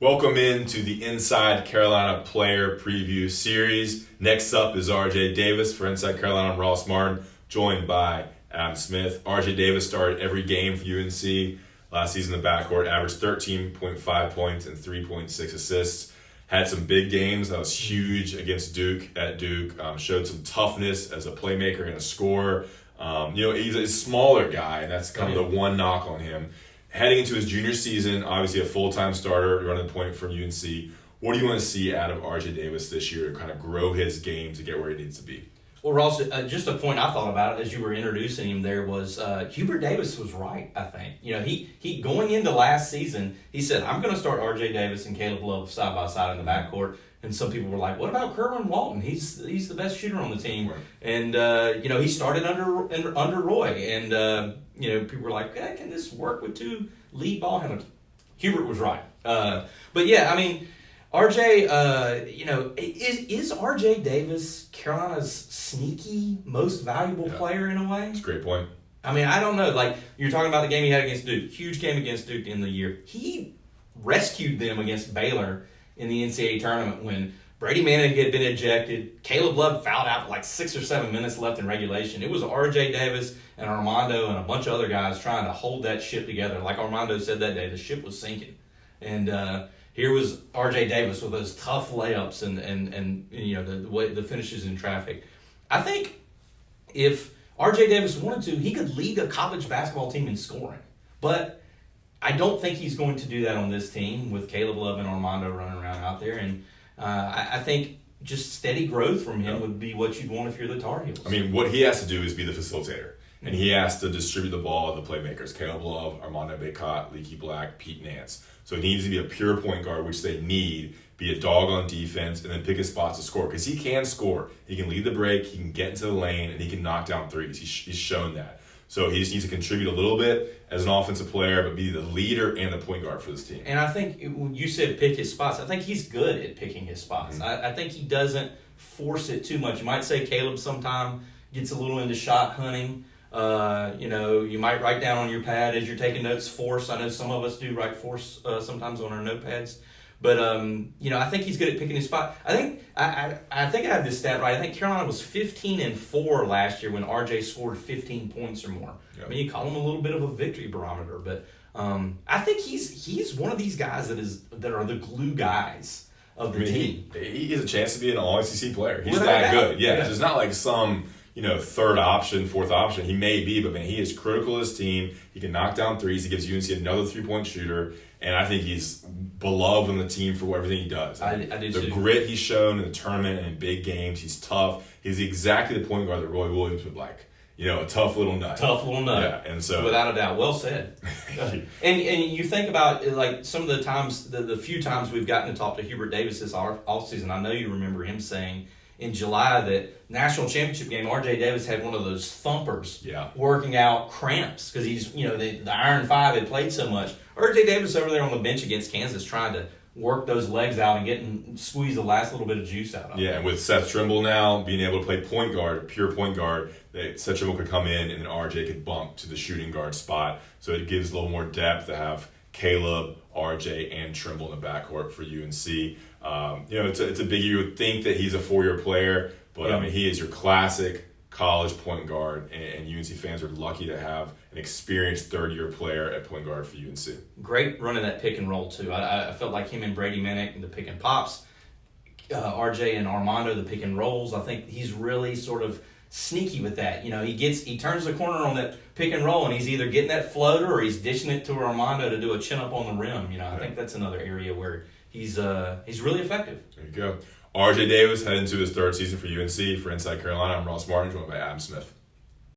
Welcome into the Inside Carolina Player Preview Series. Next up is RJ Davis for Inside Carolina. I'm Ross Martin, joined by Adam Smith. RJ Davis started every game for UNC last season in the backcourt, averaged 13.5 points and 3.6 assists. Had some big games. That was huge against Duke at Duke. Showed some toughness as a playmaker and a scorer. He's a smaller guy, and that's kind of the one knock on him. Heading into his junior season, obviously a full-time starter, running the point for UNC. What do you want to see out of RJ Davis this year to kind of grow his game to get where he needs to be? Well, Ross, just a point I thought about it as you were introducing him there was Hubert Davis was right, I think. He going into last season, he said, I'm going to start RJ Davis and Caleb Love side by side in the backcourt. And some people were like, what about Kerwin Walton? He's the best shooter on the team. Right. And, he started under Roy. And, people were like, can this work with two lead ball handlers? Hubert was right. RJ, is RJ Davis Carolina's sneaky, most valuable player in a way? That's a great point. I mean, I don't know. Like, you're talking about the game he had against Duke. Huge game against Duke in the year. He rescued them against Baylor in the NCAA tournament when Brady Manning had been ejected. Caleb Love fouled out with like 6 or 7 minutes left in regulation. It was RJ Davis and Armando and a bunch of other guys trying to hold that ship together. Like Armando said that day, the ship was sinking. And here was RJ Davis with those tough layups and the way the finishes in traffic. I think if RJ Davis wanted to, he could lead a college basketball team in scoring. But I don't think he's going to do that on this team with Caleb Love and Armando running around out there. And I think just steady growth from him would be what you'd want if you're the Tar Heels. I mean, what he has to do is be the facilitator. And he has to distribute the ball to the playmakers. Caleb Love, Armando Bacot, Leaky Black, Pete Nance. So he needs to be a pure point guard, which they need, be a dog on defense, and then pick his spots to score. Because he can score. He can lead the break, he can get into the lane, and he can knock down threes. He's shown that. So he just needs to contribute a little bit as an offensive player, but be the leader and the point guard for this team. And I think when you said pick his spots, I think he's good at picking his spots. Mm-hmm. I think he doesn't force it too much. You might say Caleb sometime gets a little into shot hunting. You might write down on your pad as you're taking notes force. I know some of us do write force sometimes on our notepads. But, I think he's good at picking his spot. I think I have this stat right. I think Carolina was 15-4 last year when RJ scored 15 points or more. Yep. I mean, you call him a little bit of a victory barometer. But I think he's one of these guys that are the glue guys of the team. He has a chance to be an All-ACC player. He's that good. Yeah, it's not like some third option, fourth option. He may be, but man, he is critical to his team. He can knock down threes. He gives UNC another 3-point shooter. And I think he's beloved on the team for everything he does. I do the too. Grit he's shown in the tournament and in big games. He's tough. He's exactly the point guard that Roy Williams would like. A tough little nut. Tough little nut. Yeah, and so without a doubt, well said. And you think about like some of the times, the few times we've gotten to talk to Hubert Davis this offseason. I know you remember him saying in July that national championship game, RJ Davis had one of those thumpers working out cramps because he's, the Iron Five had played so much. RJ Davis over there on the bench against Kansas trying to work those legs out and squeeze the last little bit of juice out of him. Yeah, and with Seth Trimble now being able to play point guard, pure point guard, Seth Trimble could come in and then RJ could bump to the shooting guard spot. So it gives a little more depth to have Caleb, RJ, and Trimble in the backcourt for UNC. It's a big. You would think that he's a 4-year player, but he is your classic college point guard, and UNC fans are lucky to have an experienced third-year player at point guard for UNC. Great running that pick and roll too. I felt like him and Brady Manning, the pick and pops, RJ and Armando, the pick and rolls. I think he's really sort of sneaky with that. He turns the corner on that pick and roll, and he's either getting that floater or he's dishing it to Armando to do a chin up on the rim. I think that's another area where he's really effective. There you go. RJ Davis heading into his third season for UNC. For Inside Carolina, I'm Ross Martin, joined by Adam Smith.